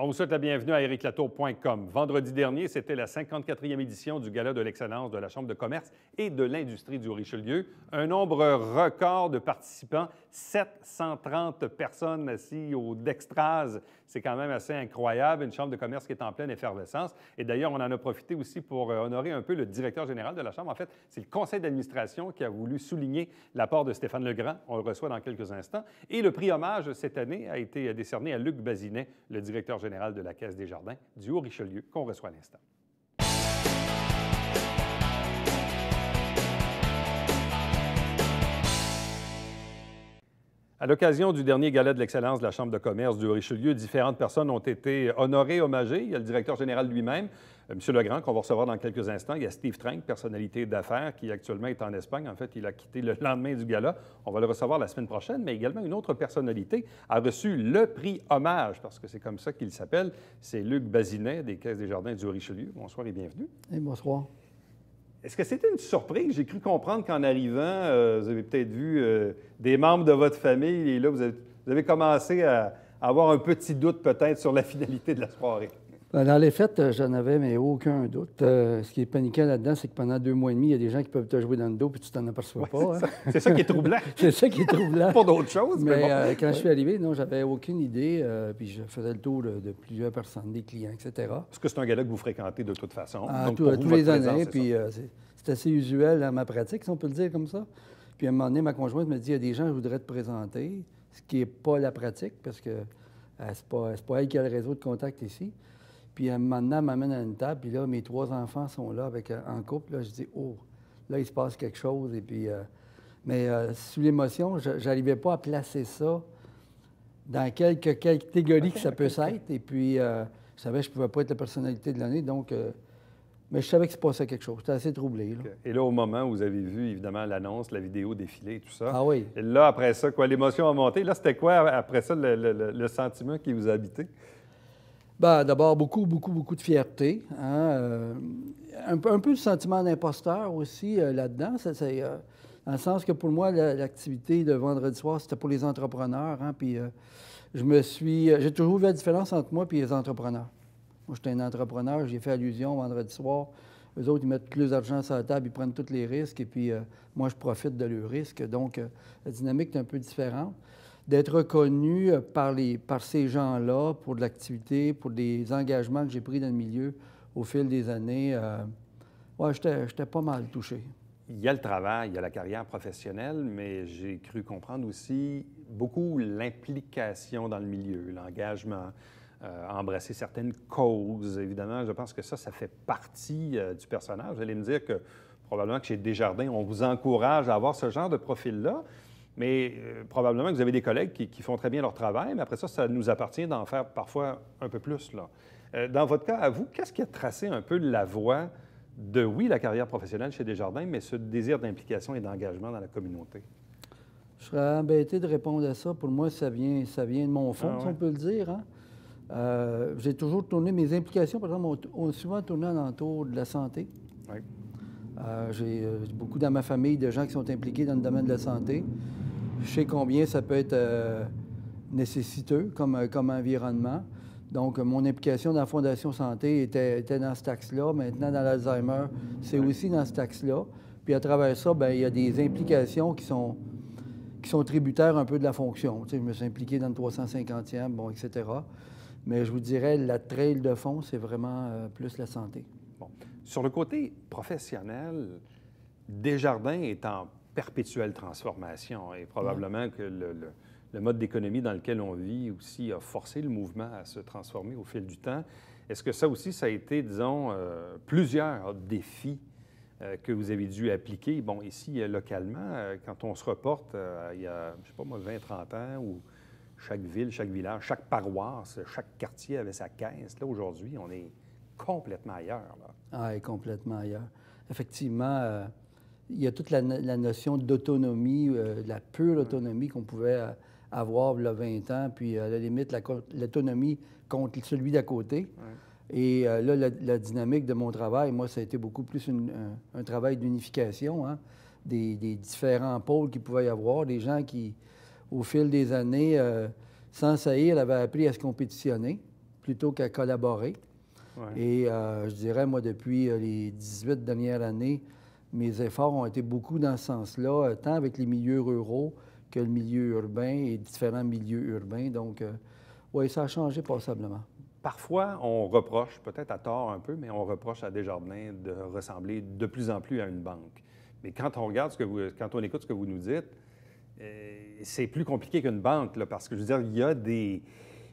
On vous souhaite la bienvenue à ericlatour.com. Vendredi dernier, c'était la 54e édition du Gala de l'excellence de la Chambre de commerce et de l'industrie du Richelieu. Un nombre record de participants, 730 personnes assises au dextrase. C'est quand même assez incroyable, une chambre de commerce qui est en pleine effervescence. Et d'ailleurs, on en a profité aussi pour honorer un peu le directeur général de la Chambre. En fait, c'est le conseil d'administration qui a voulu souligner l'apport de Stéphane Legrand. On le reçoit dans quelques instants. Et le prix hommage cette année a été décerné à Luc Bazinet, le directeur général de la Caisse des Jardins du Haut-Richelieu, qu'on reçoit à l'instant. À l'occasion du dernier gala de l'excellence de la Chambre de commerce du Haut-Richelieu, différentes personnes ont été honorées, hommagées. Il y a le directeur général lui-même, M. Legrand, qu'on va recevoir dans quelques instants. Il y a Steve Trank, personnalité d'affaires, qui actuellement est en Espagne. En fait, il a quitté le lendemain du gala. On va le recevoir la semaine prochaine, mais également une autre personnalité a reçu le prix hommage, parce que c'est comme ça qu'il s'appelle. C'est Luc Bazinet, des Caisses des Jardins du Haut-Richelieu. Bonsoir et bienvenue. Et bonsoir. Est-ce que c'était une surprise? J'ai cru comprendre qu'en arrivant, vous avez peut-être vu des membres de votre famille et là, vous avez commencé à avoir un petit doute peut-être sur la finalité de la soirée. Dans les faits, je n'en avais mais aucun doute. Ce qui est paniquant là-dedans, c'est que pendant 2 mois et demi, il y a des gens qui peuvent te jouer dans le dos puis tu t'en aperçois pas. Hein? C'est ça qui est troublant. C'est ça qui est troublant. Pour d'autres choses. Mais bon. quand je suis arrivé, non, j'avais aucune idée. Puis je faisais le tour de plusieurs personnes, des clients, etc. Est-ce que c'est un gala que vous fréquentez de toute façon? Donc, tous les années. Puis c'est assez usuel dans ma pratique, si on peut le dire comme ça. Puis à un moment donné, ma conjointe me dit, il y a des gens que je voudrais te présenter, ce qui n'est pas la pratique, parce que c'est pas elle qui a le réseau de contact ici. Puis maintenant, elle m'amène à une table, puis là, mes 3 enfants sont là en couple. Là, je dis, oh, là, il se passe quelque chose. Et puis, mais sous l'émotion, je n'arrivais pas à placer ça dans quelques catégories que ça peut être. Et puis, je savais que je ne pouvais pas être la personnalité de l'année, donc... mais je savais qu'il se passait quelque chose. J'étais assez troublé. Là. Et là, au moment où vous avez vu, évidemment, l'annonce, la vidéo défiler et tout ça... Ah oui. Et là, après ça, quoi, l'émotion a monté. Là, c'était quoi, après ça, le sentiment qui vous a habité? Bien, d'abord, beaucoup de fierté. Hein? Un peu le sentiment d'imposteur aussi là-dedans. Dans le sens que pour moi, l'activité de vendredi soir, c'était pour les entrepreneurs. Hein? Puis j'ai toujours vu la différence entre moi et les entrepreneurs. Moi, j'étais un entrepreneur, j'ai fait allusion vendredi soir. Eux autres, ils mettent plus d'argent sur la table, ils prennent tous les risques, et puis moi, je profite de leurs risques. Donc, la dynamique est un peu différente. D'être reconnu par ces gens-là pour de l'activité, pour des engagements que j'ai pris dans le milieu au fil des années, ouais, j'étais pas mal touché. Il y a le travail, il y a la carrière professionnelle, mais j'ai cru comprendre aussi beaucoup l'implication dans le milieu, l'engagement, embrasser certaines causes. Évidemment, je pense que ça fait partie du personnage. Vous allez me dire que probablement que chez Desjardins, on vous encourage à avoir ce genre de profil-là, mais probablement que vous avez des collègues qui font très bien leur travail, mais après ça, ça nous appartient d'en faire parfois un peu plus, là. Dans votre cas, à vous, qu'est-ce qui a tracé un peu la voie de, oui, la carrière professionnelle chez Desjardins, mais ce désir d'implication et d'engagement dans la communauté? Je serais embêté de répondre à ça. Pour moi, ça vient de mon fond, si on peut le dire. Hein? J'ai toujours tourné, mes implications, par exemple, ont souvent tourné alentour de la santé. Oui. J'ai beaucoup dans ma famille de gens qui sont impliqués dans le domaine de la santé. Je sais combien ça peut être nécessiteux comme environnement. Donc, mon implication dans la Fondation Santé était dans cet axe-là. Maintenant, dans l'Alzheimer, c'est aussi dans cet axe-là. Puis à travers ça, bien, il y a des implications qui sont tributaires un peu de la fonction. Tu sais, je me suis impliqué dans le 350e, bon, etc. Mais je vous dirais, la trail de fond, c'est vraiment plus la santé. Bon. Sur le côté professionnel, Desjardins est en perpétuelle transformation et probablement que le mode d'économie dans lequel on vit aussi a forcé le mouvement à se transformer au fil du temps. Est-ce que ça aussi, ça a été, disons, plusieurs défis que vous avez dû appliquer? Bon, ici, localement, quand on se reporte il y a, je ne sais pas moi, 20-30 ans, où chaque ville, chaque village, chaque paroisse, chaque quartier avait sa caisse. Là, aujourd'hui, on est complètement ailleurs. Là. Ah, complètement ailleurs. Effectivement, il y a toute la notion d'autonomie, la pure autonomie qu'on pouvait avoir il y a 20 ans, puis à la limite, l'autonomie contre celui d'à côté. Ouais. Et là, la dynamique de mon travail, moi, ça a été beaucoup plus un travail d'unification, hein, des différents pôles qu'il pouvait y avoir, des gens qui, au fil des années, sans saillir, avaient appris à se compétitionner. plutôt qu'à collaborer. Ouais. Et je dirais, moi, depuis les 18 dernières années, mes efforts ont été beaucoup dans ce sens-là, tant avec les milieux ruraux que le milieu urbain et différents milieux urbains. Donc, oui, ça a changé passablement. Parfois, on reproche, peut-être à tort un peu, mais on reproche à Desjardins de ressembler de plus en plus à une banque. Mais quand on regarde quand on écoute ce que vous nous dites, c'est plus compliqué qu'une banque, là, parce que je veux dire, il y a des.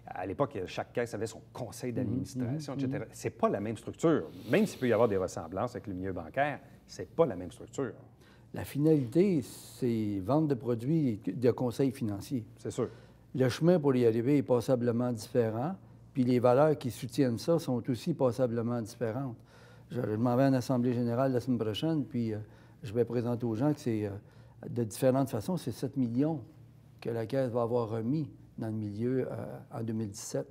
À l'époque, chaque caisse avait son conseil d'administration, etc. C'est pas la même structure. Même s'il peut y avoir des ressemblances avec le milieu bancaire, c'est pas la même structure. La finalité, c'est vendre de produits de conseils financiers. C'est sûr. Le chemin pour y arriver est passablement différent, puis les valeurs qui soutiennent ça sont aussi passablement différentes. Je m'en vais en Assemblée générale la semaine prochaine, puis je vais présenter aux gens que c'est de différentes façons, c'est 7 millions que la Caisse va avoir remis dans le milieu en 2017.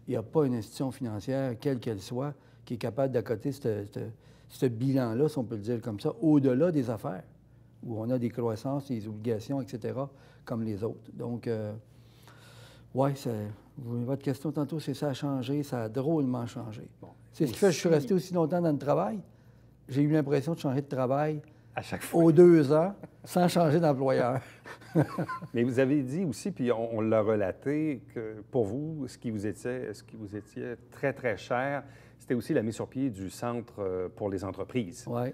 Il n'y a pas une institution financière, quelle qu'elle soit, qui est capable d'accoter ce bilan-là, si on peut le dire comme ça, au-delà des affaires, où on a des croissances, des obligations, etc., comme les autres. Donc, oui, votre question tantôt, c'est ça a changé, ça a drôlement changé. Bon. C'est ce qui fait que je suis resté aussi longtemps dans le travail. J'ai eu l'impression de changer de travail à chaque fois. aux 2 ans, sans changer d'employeur. Mais vous avez dit aussi, puis on l'a relaté, que pour vous, ce qui vous était très, très cher, c'était aussi la mise sur pied du Centre pour les entreprises. Oui.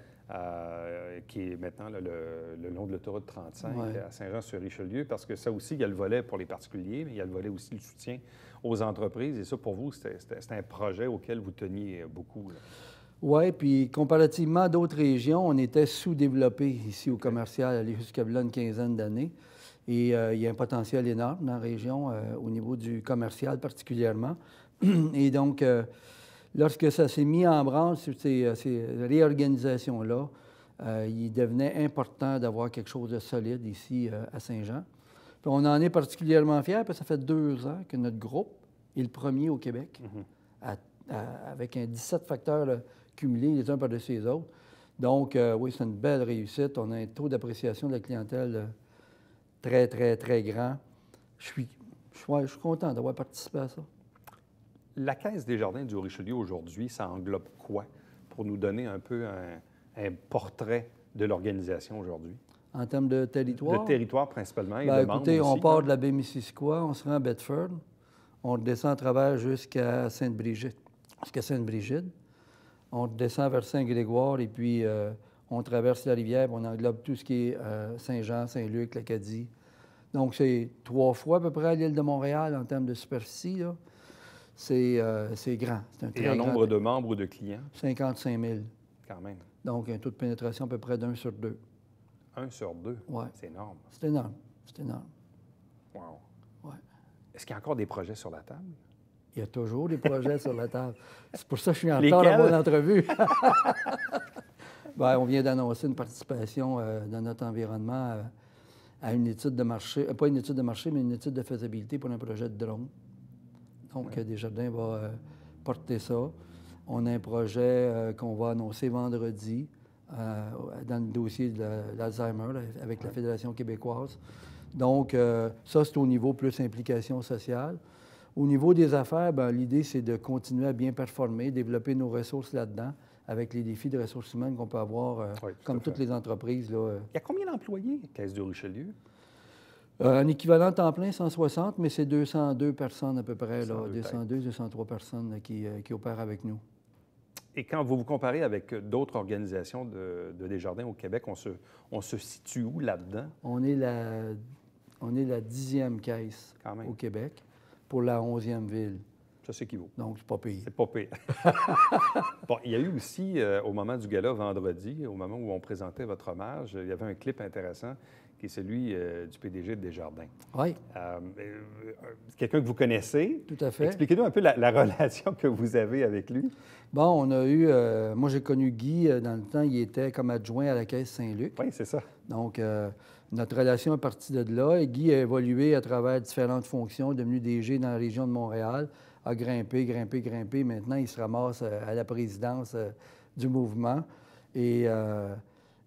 Qui est maintenant là, le long de l'autoroute 35 Ouais. à Saint-Jean-sur-Richelieu, parce que ça aussi, il y a le volet pour les particuliers, mais il y a le volet aussi le soutien aux entreprises. Et ça, pour vous, c'était un projet auquel vous teniez beaucoup. Oui, puis comparativement à d'autres régions, on était sous-développé ici au commercial, aller jusqu'à là une quinzaine d'années. Et il y a un potentiel énorme dans la région, au niveau du commercial particulièrement. Et donc, lorsque ça s'est mis en branle sur ces réorganisations-là, il devenait important d'avoir quelque chose de solide ici à Saint-Jean. Puis on en est particulièrement fiers, parce que ça fait 2 ans que notre groupe est le premier au Québec, avec un 17 facteurs là, cumulés les uns par-dessus les autres. Donc, oui, c'est une belle réussite. On a un taux d'appréciation de la clientèle très, très, très grand. Je suis content d'avoir participé à ça. La Caisse des Jardins du Richelieu aujourd'hui, ça englobe quoi pour nous donner un peu un portrait de l'organisation aujourd'hui? En termes de territoire? De territoire principalement et Bien, de membres écoutez, aussi, on part de la baie Missisquoi, on se rend à Bedford, on descend à travers jusqu'à Sainte-Brigide. On descend vers Saint-Grégoire et puis on traverse la rivière, on englobe tout ce qui est Saint-Jean, Saint-Luc, l'Acadie. Donc, c'est 3 fois à peu près à l'île de Montréal en termes de superficie, là. C'est grand. C'est un très et un grand nombre de membres ou de clients? 55 000. Quand même. Donc, un taux de pénétration à peu près d'1 sur 2. 1 sur 2? Ouais. C'est énorme. C'est énorme. C'est énorme. Wow. Ouais. Est-ce qu'il y a encore des projets sur la table? Il y a toujours des projets sur la table. C'est pour ça que je suis en Lesquels? retard à mon entrevue. Bien, on vient d'annoncer une participation dans notre environnement à une étude de marché, pas une étude de marché, mais une étude de faisabilité pour un projet de drone. Donc, Desjardins va porter ça. On a un projet qu'on va annoncer vendredi dans le dossier de l'Alzheimer avec la Fédération québécoise. Donc, ça, c'est au niveau plus implication sociale. Au niveau des affaires, bien, l'idée, c'est de continuer à bien performer, développer nos ressources là-dedans avec les défis de ressources humaines qu'on peut avoir, comme toutes les entreprises. Là. Il y a combien d'employés, Caisse du Richelieu? Un équivalent temps plein, 160, mais c'est 202 personnes à peu près, 202, 203 personnes là, qui opèrent avec nous. Et quand vous vous comparez avec d'autres organisations de Desjardins au Québec, on se situe où là-dedans? On est la 10e caisse au Québec pour la 11e ville. Ça, c'est qui vaut. Donc, c'est pas pire. C'est pas pire. Bon, il y a eu aussi, au moment du gala vendredi, au moment où on présentait votre hommage, il y avait un clip intéressant qui est celui du PDG de Desjardins. Oui. C'est quelqu'un que vous connaissez. Tout à fait. Expliquez-nous un peu la relation que vous avez avec lui. Bon, on a eu... moi, j'ai connu Guy dans le temps. Il était comme adjoint à la Caisse Saint-Luc. Oui, c'est ça. Donc, notre relation est partie de là. Et Guy a évolué à travers différentes fonctions, devenu DG dans la région de Montréal, a grimpé. Maintenant, il se ramasse à la présidence du mouvement. Et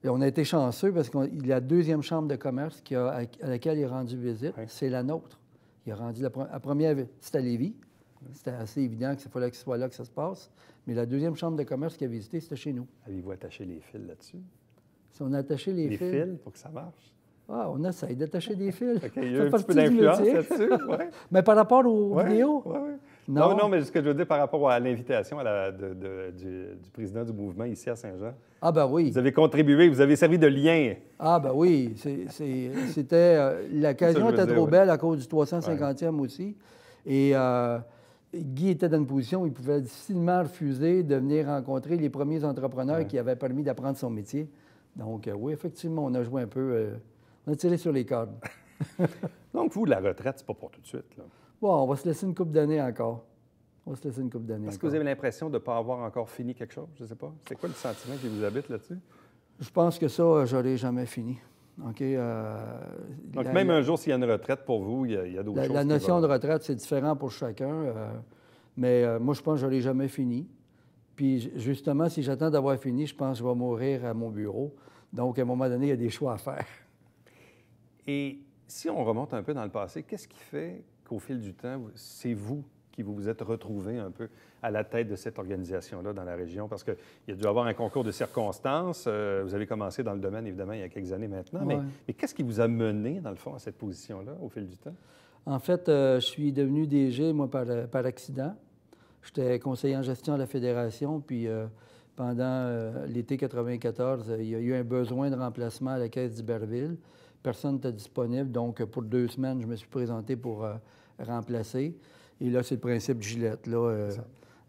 on a été chanceux parce qu'il y a la deuxième chambre de commerce à laquelle il est rendu visite. Oui. C'est la nôtre. Il a rendu la première, c'était à Lévis. C'était assez évident qu'il fallait que ce soit là que ça se passe. Mais la deuxième chambre de commerce qu'il a visitée, c'était chez nous. Avez-vous attaché les fils là-dessus? Si on a attaché les fils... Les fils pour que ça marche? Ah, on essaie d'attacher des fils. OK, il y a un petit peu d'influence là-dessus, oui. Mais par rapport aux vidéos? Oui, oui. Non. Non, mais ce que je veux dire par rapport à l'invitation du président du mouvement ici à Saint-Jean. Ah ben oui. Vous avez contribué, vous avez servi de lien. Ah ben oui. C'était... l'occasion était trop belle à cause du 350e aussi. Et Guy était dans une position où il pouvait difficilement refuser de venir rencontrer les premiers entrepreneurs qui avaient permis d'apprendre son métier. Donc oui, effectivement, on a joué un peu... on a tiré sur les cordes. Donc vous, la retraite, c'est pas pour tout de suite, là. Bon, on va se laisser une couple d'années encore. Est-ce que vous avez l'impression de ne pas avoir encore fini quelque chose? Je ne sais pas. C'est quoi le sentiment qui vous habite là-dessus? Je pense que ça, j'aurais jamais fini. OK? Donc, même un jour, s'il y a une retraite pour vous, il y a d'autres choses. La notion de retraite, c'est différent pour chacun. Mais moi, je pense que je n'aurai jamais fini. Puis, justement, si j'attends d'avoir fini, je pense que je vais mourir à mon bureau. Donc, à un moment donné, il y a des choix à faire. Et si on remonte un peu dans le passé, qu'est-ce qui fait qu'au fil du temps, c'est vous qui vous êtes retrouvé un peu à la tête de cette organisation-là dans la région? Parce qu'il y a dû y avoir un concours de circonstances. Vous avez commencé dans le domaine, évidemment, il y a quelques années maintenant. Ouais. Mais qu'est-ce qui vous a mené, dans le fond, à cette position-là au fil du temps? En fait, je suis devenu DG, moi, par accident. J'étais conseiller en gestion à la Fédération, puis pendant l'été 94, il y a eu un besoin de remplacement à la Caisse d'Iberville. Personne n'était disponible, donc pour 2 semaines, je me suis présenté pour remplacer. Et là, c'est le principe Gillette. Là,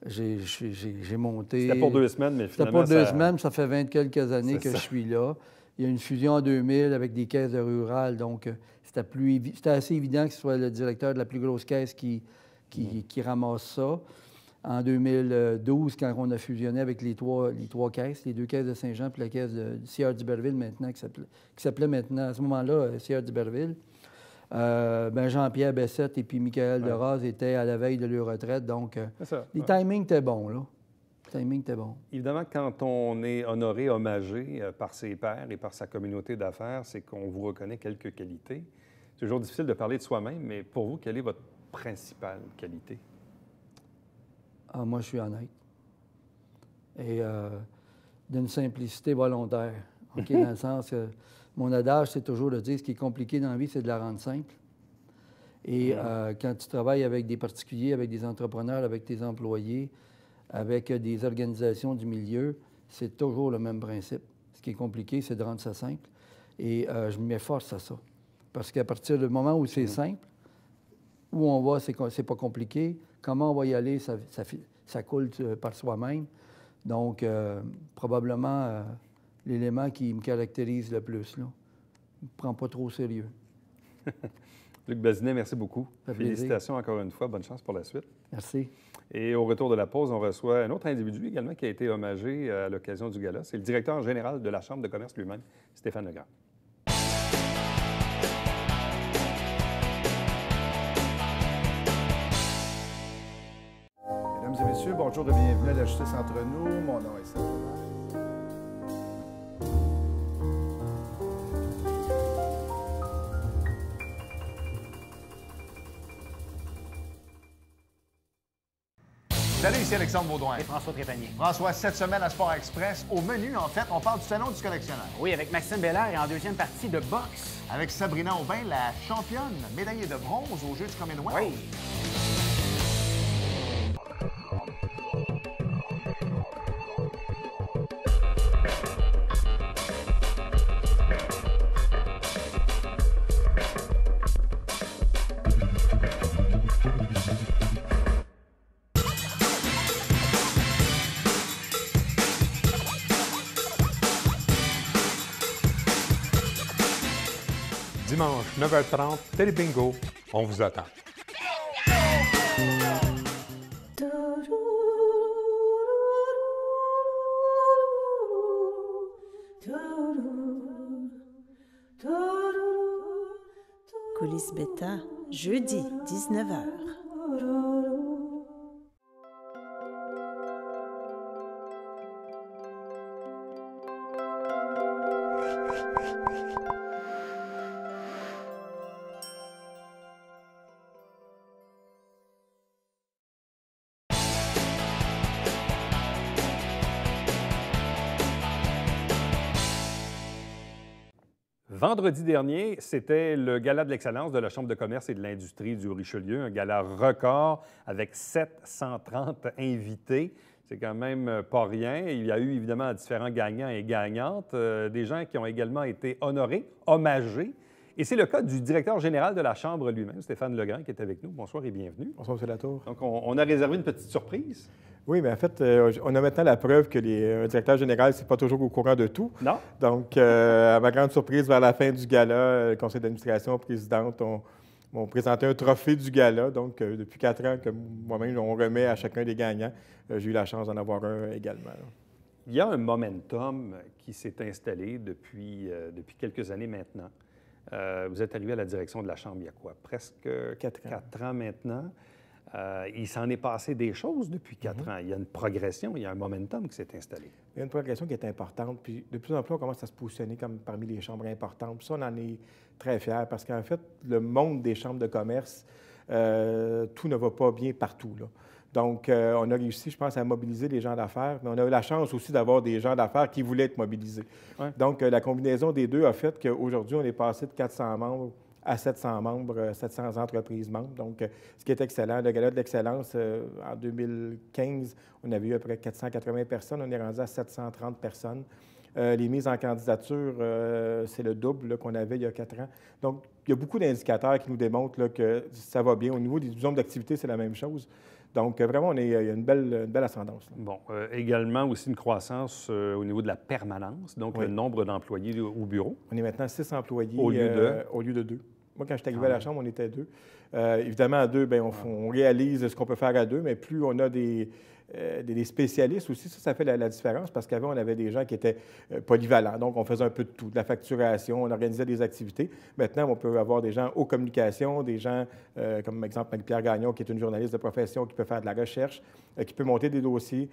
j'ai monté... C'était pour 2 semaines, mais finalement... C'était pour 2 semaines, ça fait 20 quelques années que je suis là. Il y a une fusion en 2000 avec des caisses de rural, donc c'était assez évident que ce soit le directeur de la plus grosse caisse qui ramasse ça. En 2012, quand on a fusionné avec les trois caisses, les 2 caisses de Saint-Jean puis la caisse du Sieur d'Iberville maintenant, qui s'appelait maintenant, à ce moment-là, Sieur d'Iberville, Jean-Pierre Bessette et puis Michael Deraz étaient à la veille de leur retraite. Donc, les timings étaient bons, là. Le timing était bon. Évidemment, quand on est honoré, hommagé par ses pairs et par sa communauté d'affaires, c'est qu'on vous reconnaît quelques qualités. C'est toujours difficile de parler de soi-même, mais pour vous, quelle est votre principale qualité? Ah, moi, je suis honnête. Et d'une simplicité volontaire. OK? Dans le sens que mon adage, c'est toujours de dire ce qui est compliqué dans la vie, c'est de la rendre simple. Et quand tu travailles avec des particuliers, avec des entrepreneurs, avec tes employés, avec des organisations du milieu, c'est toujours le même principe. Ce qui est compliqué, c'est de rendre ça simple. Et je m'efforce à ça. Parce qu'à partir du moment où c'est simple, où on va, c'est pas compliqué. Comment on va y aller, ça coule par soi-même. Donc, probablement, l'élément qui me caractérise le plus, là. Je ne me prends pas trop au sérieux. Luc Bazinet, merci beaucoup. Félicitations encore une fois. Bonne chance pour la suite. Merci. Et au retour de la pause, on reçoit un autre individu également qui a été hommagé à l'occasion du gala. C'est le directeur général de la Chambre de commerce lui-même, Stéphane Legrand. Mesdames et messieurs, bonjour et bienvenue à la Justice entre nous. Mon nom est Serge. Salut, ici Alexandre Baudouin. Et François Trépanier. François, cette semaine à Sport Express, au menu, en fait, on parle du salon du collectionneur. Oui, avec Maxime Belair et en deuxième partie de boxe. Avec Sabrina Aubin, la championne médaillée de bronze aux Jeux du Commonwealth. Oui. Dimanche, 9h30, Télébingo, on vous attend. Coulisses Bêta, jeudi, 19h. Vendredi dernier, c'était le Gala de l'excellence de la Chambre de commerce et de l'industrie du Richelieu, un gala record avec 730 invités. C'est quand même pas rien. Il y a eu évidemment différents gagnants et gagnantes, des gens qui ont également été honorés, hommagés. Et c'est le cas du directeur général de la Chambre lui-même, Stéphane Legrand, qui est avec nous. Bonsoir et bienvenue. Bonsoir, M. Latour. Donc, on a réservé une petite surprise. Oui, mais en fait, on a maintenant la preuve que les directeurs généraux, c'est pas toujours au courant de tout. Non. Donc, à ma grande surprise, vers la fin du gala, le conseil d'administration, présidente, m'ont présenté un trophée du gala. Donc, depuis 4 ans que moi-même, on remet à chacun des gagnants. J'ai eu la chance d'en avoir un également. Là. Il y a un momentum qui s'est installé depuis quelques années maintenant. Vous êtes arrivé à la direction de la Chambre il y a quoi? Presque 4 ans maintenant. Il s'en est passé des choses depuis 4 ans. Il y a une progression, il y a un momentum qui s'est installé. Il y a une progression qui est importante. Puis de plus en plus, on commence à se positionner comme parmi les chambres importantes. Puis ça, on en est très fiers parce qu'en fait, le monde des chambres de commerce, tout ne va pas bien partout, là. Donc, on a réussi, je pense, à mobiliser les gens d'affaires, mais on a eu la chance aussi d'avoir des gens d'affaires qui voulaient être mobilisés. Ouais. Donc, la combinaison des deux a fait qu'aujourd'hui, on est passé de 400 membres à 700 membres, 700 entreprises membres. Donc, ce qui est excellent. Le Gala de l'excellence, en 2015, on avait eu à peu près 480 personnes. On est rendu à 730 personnes. Les mises en candidature, c'est le double qu'on avait il y a 4 ans. Donc, il y a beaucoup d'indicateurs qui nous démontrent là, que ça va bien. Au niveau du nombre d'activités, c'est la même chose. Donc, vraiment, il y a une belle ascendance. Là. Bon, également aussi une croissance au niveau de la permanence, donc le nombre d'employés au bureau. On est maintenant 6 employés au lieu de 2. Moi, quand je suis arrivé à la Chambre, on était 2. Évidemment, à 2, bien, on réalise ce qu'on peut faire à 2, mais plus on a des spécialistes aussi, ça fait la différence parce qu'avant, on avait des gens qui étaient polyvalents. Donc, on faisait un peu de tout, de la facturation, on organisait des activités. Maintenant, on peut avoir des gens aux communications, des gens, comme exemple Marie-Pierre Gagnon, qui est une journaliste de profession, qui peut faire de la recherche, qui peut monter des dossiers.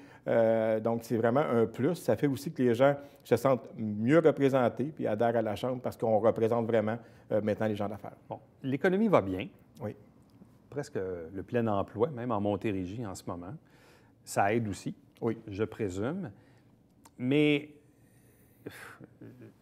Donc, c'est vraiment un plus. Ça fait aussi que les gens se sentent mieux représentés puis adhèrent à la Chambre parce qu'on représente vraiment maintenant les gens d'affaires. Bon, l'économie va bien. Oui. Presque le plein emploi, même en Montérégie en ce moment. Ça aide aussi, oui, je présume. Mais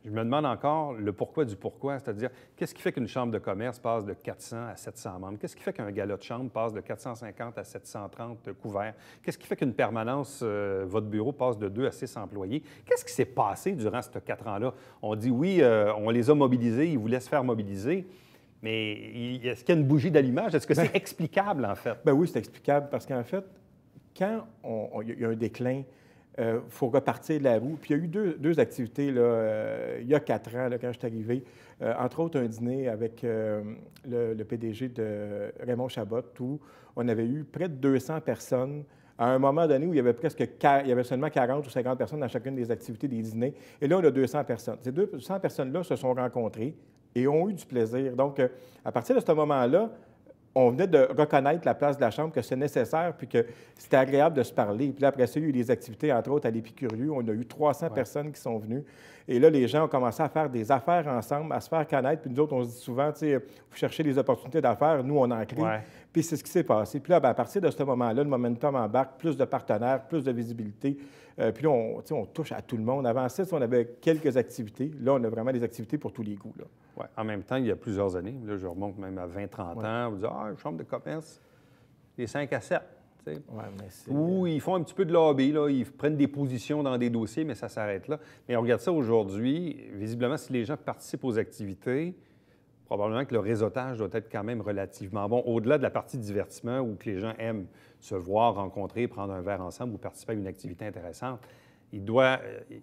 je me demande encore le pourquoi du pourquoi, c'est-à-dire qu'est-ce qui fait qu'une chambre de commerce passe de 400 à 700 membres? Qu'est-ce qui fait qu'un gala de chambre passe de 450 à 730 couverts? Qu'est-ce qui fait qu'une permanence, votre bureau, passe de 2 à 6 employés? Qu'est-ce qui s'est passé durant ces 4 ans-là? On dit oui, on les a mobilisés, ils voulaient se faire mobiliser. Mais est-ce qu'il y a une bougie d'allumage? Est-ce que c'est explicable, en fait? Bien oui, c'est explicable parce qu'en fait, quand il y a un déclin, il faut repartir de la roue. Puis il y a eu deux activités là, il y a 4 ans, là, quand je suis arrivé. Entre autres, un dîner avec le PDG de Raymond Chabot, où on avait eu près de 200 personnes à un moment donné où il y avait seulement 40 ou 50 personnes dans chacune des activités des dîners. Et là, on a 200 personnes. Ces 200 personnes-là se sont rencontrées et ont eu du plaisir. Donc, à partir de ce moment-là, on venait de reconnaître la place de la Chambre, que c'est nécessaire, puis que c'était agréable de se parler. Puis là, après ça, il y a eu des activités, entre autres, à l'Épicurieux. On a eu 300 personnes qui sont venues. Et là, les gens ont commencé à faire des affaires ensemble, à se faire connaître. Puis nous autres, on se dit souvent, tu sais, vous cherchez des opportunités d'affaires, nous, on en crée. Ouais. Puis c'est ce qui s'est passé. Puis là, bien, à partir de ce moment-là, le momentum embarque, plus de partenaires, plus de visibilité. Puis là, on touche à tout le monde. Avant ça, on avait quelques activités. Là, on a vraiment des activités pour tous les goûts. Là. Ouais. En même temps, il y a plusieurs années, là, je remonte même à 20-30 ans, vous dites, une chambre de commerce, les 5 à 7. Ouais, ou ils font un petit peu de lobby, là, ils prennent des positions dans des dossiers, mais ça s'arrête là. Mais on regarde ça aujourd'hui, visiblement, si les gens participent aux activités, probablement que le réseautage doit être quand même relativement bon, au-delà de la partie divertissement où que les gens aiment se voir, rencontrer, prendre un verre ensemble ou participer à une activité intéressante. Il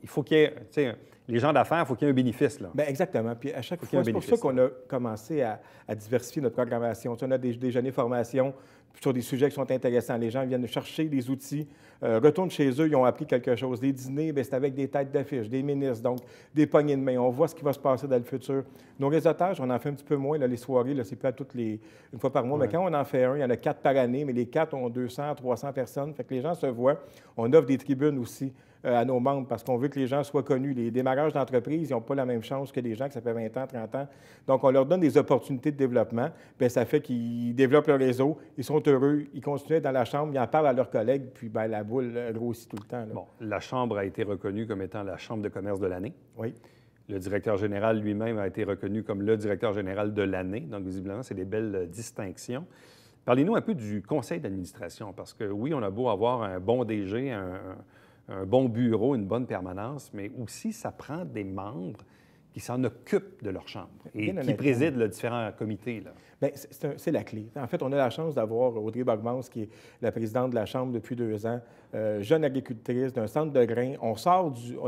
faut qu'il y ait, les gens d'affaires, il faut qu'il y ait un bénéfice. Là. Bien, exactement. Puis à chaque fois, c'est pour ça qu'on a commencé à diversifier notre programmation. On a des déjeuners formations sur des sujets qui sont intéressants. Les gens viennent chercher des outils, retournent chez eux, ils ont appris quelque chose. Les dîners, bien, c'est avec des têtes d'affiche, des ministres, donc des poignées de main. On voit ce qui va se passer dans le futur. Nos réseautages, on en fait un petit peu moins. Là, les soirées, là, c'est pas une fois par mois. Ouais. Mais quand on en fait un, il y en a 4 par année, mais les 4 ont 200, 300 personnes. Fait que les gens se voient. On offre des tribunes aussi à nos membres parce qu'on veut que les gens soient connus. Les démarrages d'entreprise, ils n'ont pas la même chance que des gens qui ça fait 20 ans, 30 ans. Donc, on leur donne des opportunités de développement. Bien, ça fait qu'ils développent leur réseau, ils sont heureux, ils continuent dans la chambre, ils en parlent à leurs collègues, puis bien, la boule grossit tout le temps. Là. Bon, la Chambre a été reconnue comme étant la Chambre de commerce de l'année. Oui. Le directeur général lui-même a été reconnu comme le directeur général de l'année. Donc, visiblement, c'est des belles distinctions. Parlez-nous un peu du conseil d'administration, parce que oui, on a beau avoir un bon DG, un bon bureau, une bonne permanence, mais aussi, ça prend des membres qui s'en occupent de leur chambre et qui président les différents comités. Bien, c'est la clé. En fait, on a la chance d'avoir Audrey Bogmans, qui est la présidente de la Chambre depuis 2 ans, jeune agricultrice d'un centre de grains. On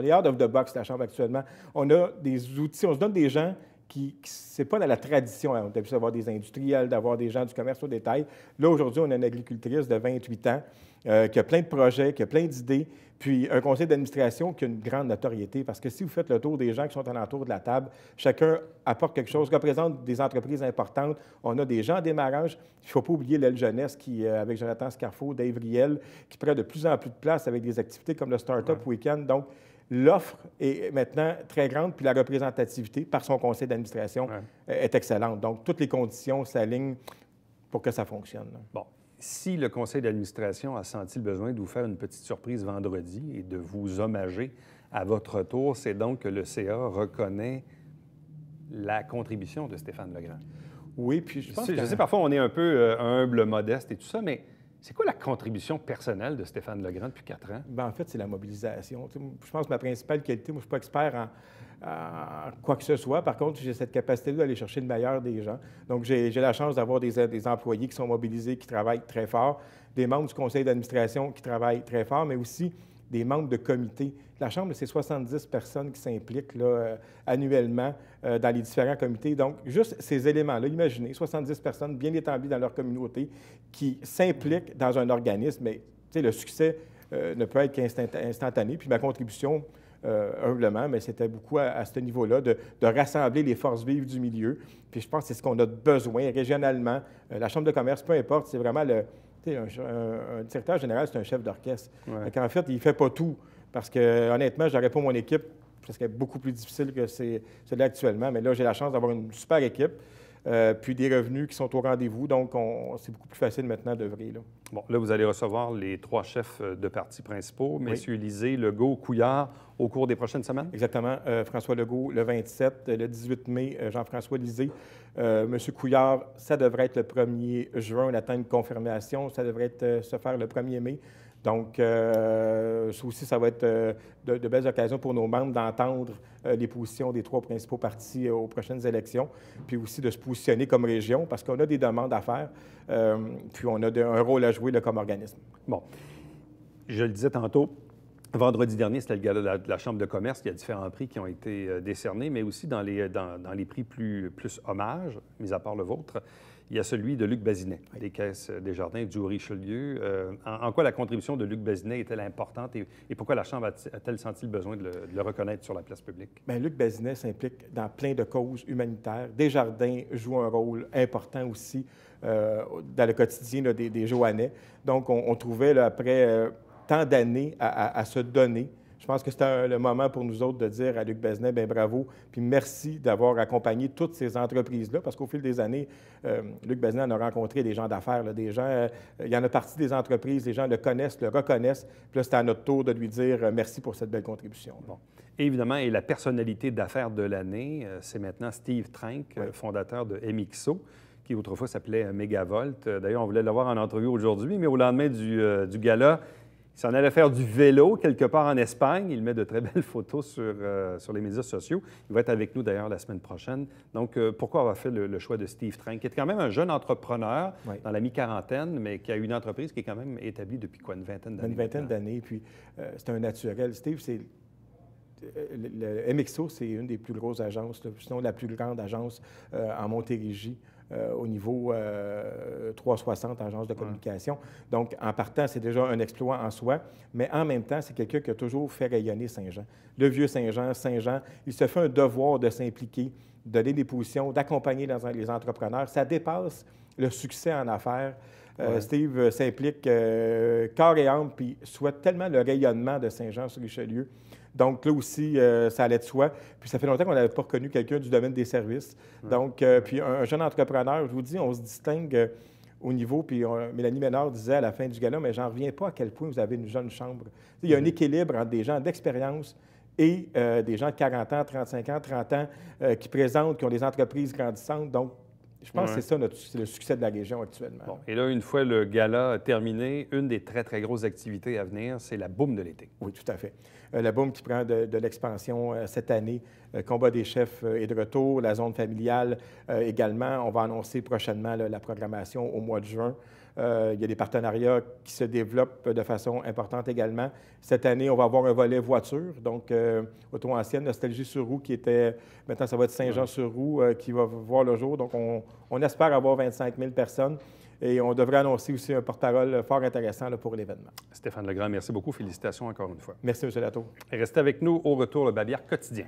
est out of the box, la Chambre, actuellement. On a des outils, on se donne des gens qui c'est pas dans la tradition. On a pu avoir des industriels, d'avoir des gens du commerce au détail. Là, aujourd'hui, on a une agricultrice de 28 ans qui a plein de projets, qui a plein d'idées, puis un conseil d'administration qui a une grande notoriété, parce que si vous faites le tour des gens qui sont alentour de la table, chacun apporte quelque chose, représente des entreprises importantes. On a des gens en démarrage. Il ne faut pas oublier l'aile jeunesse qui, avec Jonathan Scarfo, Dave Riel, qui prend de plus en plus de place avec des activités comme le Startup Weekend. Donc, l'offre est maintenant très grande, puis la représentativité par son conseil d'administration est excellente. Donc, toutes les conditions s'alignent pour que ça fonctionne. Bon. Si le conseil d'administration a senti le besoin de vous faire une petite surprise vendredi et de vous hommager à votre tour, c'est donc que le CA reconnaît la contribution de Stéphane Legrand. Oui, puis je pense Je sais, parfois, on est un peu humble, modeste et tout ça, mais c'est quoi la contribution personnelle de Stéphane Legrand depuis 4 ans? Bien, en fait, c'est la mobilisation. Je pense que ma principale qualité, moi, je ne suis pas expert en quoi que ce soit. Par contre, j'ai cette capacité d'aller chercher le meilleur des gens. Donc, j'ai la chance d'avoir des employés qui sont mobilisés, qui travaillent très fort, des membres du conseil d'administration qui travaillent très fort, mais aussi des membres de comité. La Chambre, c'est 70 personnes qui s'impliquent annuellement dans les différents comités. Donc, juste ces éléments-là, imaginez, 70 personnes bien établies dans leur communauté qui s'impliquent dans un organisme. Mais, le succès ne peut être qu'instantané. Puis ma contribution, humblement, mais c'était beaucoup à ce niveau-là, de rassembler les forces vives du milieu. Puis je pense que c'est ce qu'on a besoin régionalement. La Chambre de commerce, peu importe, c'est vraiment un directeur général, c'est un chef d'orchestre. En fait, il ne fait pas tout. Parce que, honnêtement, je n'aurais pas mon équipe, ça serait beaucoup plus difficile que c'est là actuellement. Mais là, j'ai la chance d'avoir une super équipe, puis des revenus qui sont au rendez-vous. Donc, c'est beaucoup plus facile maintenant d'œuvrer. Bon, là, vous allez recevoir les 3 chefs de partis principaux, messieurs Lisée, Legault, Couillard, au cours des prochaines semaines? Exactement. François Legault, le 27, le 18 mai, Jean-François Lisée. Monsieur Couillard, ça devrait être le 1er juin. On attend une confirmation. Ça devrait se faire le 1er mai. Donc, ça aussi, ça va être de belles occasions pour nos membres d'entendre les positions des 3 principaux partis aux prochaines élections, puis aussi de se positionner comme région, parce qu'on a des demandes à faire, puis on a un rôle à jouer comme organisme. Bon. Je le disais tantôt, vendredi dernier, c'était le gala de la Chambre de commerce. Il y a différents prix qui ont été décernés, mais aussi dans les prix plus hommages, mis à part le vôtre, il y a celui de Luc Bazinet, des Caisses Desjardins du Richelieu. En quoi la contribution de Luc Bazinet est-elle importante et pourquoi la Chambre a-t-elle senti le besoin de le reconnaître sur la place publique? Bien, Luc Bazinet s'implique dans plein de causes humanitaires. Desjardins joue un rôle important aussi dans le quotidien des Joannais. Donc, on trouvait, après tant d'années à se donner, je pense que c'était le moment pour nous autres de dire à Luc Bazinet, bien bravo, puis merci d'avoir accompagné toutes ces entreprises-là, parce qu'au fil des années, Luc Bazinet en a rencontré des gens d'affaires, des gens, il y en a partie des entreprises, les gens le connaissent, le reconnaissent, puis là, c'était à notre tour de lui dire merci pour cette belle contribution. Bon. Évidemment, et la personnalité d'affaires de l'année, c'est maintenant Steve Trank, fondateur de MXO, qui autrefois s'appelait Megavolt. D'ailleurs, on voulait l'avoir en entrevue aujourd'hui, mais au lendemain du gala, il s'en allait faire du vélo quelque part en Espagne. Il met de très belles photos sur les médias sociaux. Il va être avec nous d'ailleurs la semaine prochaine. Donc, pourquoi avoir fait le choix de Steve Trank, qui est quand même un jeune entrepreneur dans la mi-quarantaine, mais qui a une entreprise qui est quand même établie depuis quoi, une vingtaine d'années? Une vingtaine d'années, puis c'est un naturel. Steve, le MXO, c'est une des plus grosses agences, sinon la plus grande agence en Montérégie. Au niveau 360, agence de communication. Donc, en partant, c'est déjà un exploit en soi, mais en même temps, c'est quelqu'un qui a toujours fait rayonner Saint-Jean. Le vieux Saint-Jean, il se fait un devoir de s'impliquer, de donner des positions, d'accompagner les entrepreneurs. Ça dépasse le succès en affaires. Steve s'implique corps et âme, puis souhaite tellement le rayonnement de Saint-Jean-sur-Richelieu. Donc, là aussi, ça allait de soi. Puis, ça fait longtemps qu'on n'avait pas reconnu quelqu'un du domaine des services. Donc, puis un jeune entrepreneur, je vous dis, on se distingue au niveau, puis Mélanie Ménard disait à la fin du gala, mais j'en reviens pas à quel point vous avez une jeune chambre. Il y a un équilibre entre des gens d'expérience et des gens de 40 ans, 35 ans, 30 ans qui présentent, qui ont des entreprises grandissantes. Donc, je pense que c'est ça c'est le succès de la région actuellement. Bon. Et là, une fois le gala terminé, une des très, très grosses activités à venir, c'est la boum de l'été. Oui, tout à fait. La boum qui prend de l'expansion cette année. Combat des chefs est de retour, la zone familiale également. On va annoncer prochainement la programmation au mois de juin. Il y a des partenariats qui se développent de façon importante également. Cette année, on va avoir un volet voiture, donc auto ancienne, Nostalgie-sur-Roue, qui était, maintenant ça va être Saint-Jean-sur-Roue, qui va voir le jour. Donc on espère avoir 25 000 personnes et on devrait annoncer aussi un porte-parole fort intéressant là, pour l'événement. Stéphane Legrand, merci beaucoup. Félicitations encore une fois. Merci, M. Latour. Et restez avec nous au retour, le Babillard quotidien.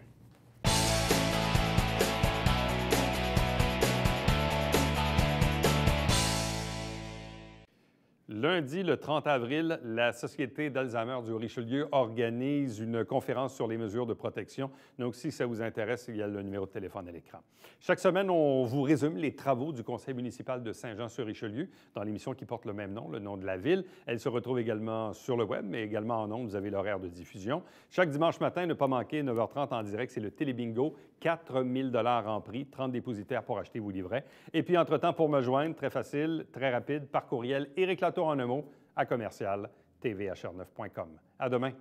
Lundi, le 30 avril, la Société d'Alzheimer du Richelieu organise une conférence sur les mesures de protection. Donc, si ça vous intéresse, il y a le numéro de téléphone à l'écran. Chaque semaine, on vous résume les travaux du Conseil municipal de Saint-Jean-sur-Richelieu dans l'émission qui porte le même nom, le nom de la ville. Elle se retrouve également sur le web, mais également en ondes. Vous avez l'horaire de diffusion. Chaque dimanche matin, ne pas manquer, 9h30 en direct, c'est le Télébingo. 4 000 $ en prix, 30 dépositaires pour acheter vos livrets. Et puis, entre-temps, pour me joindre, très facile, très rapide, par courriel, Éric Latour en un mot, à commercial tvhr9.com. À demain.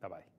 Bye-bye.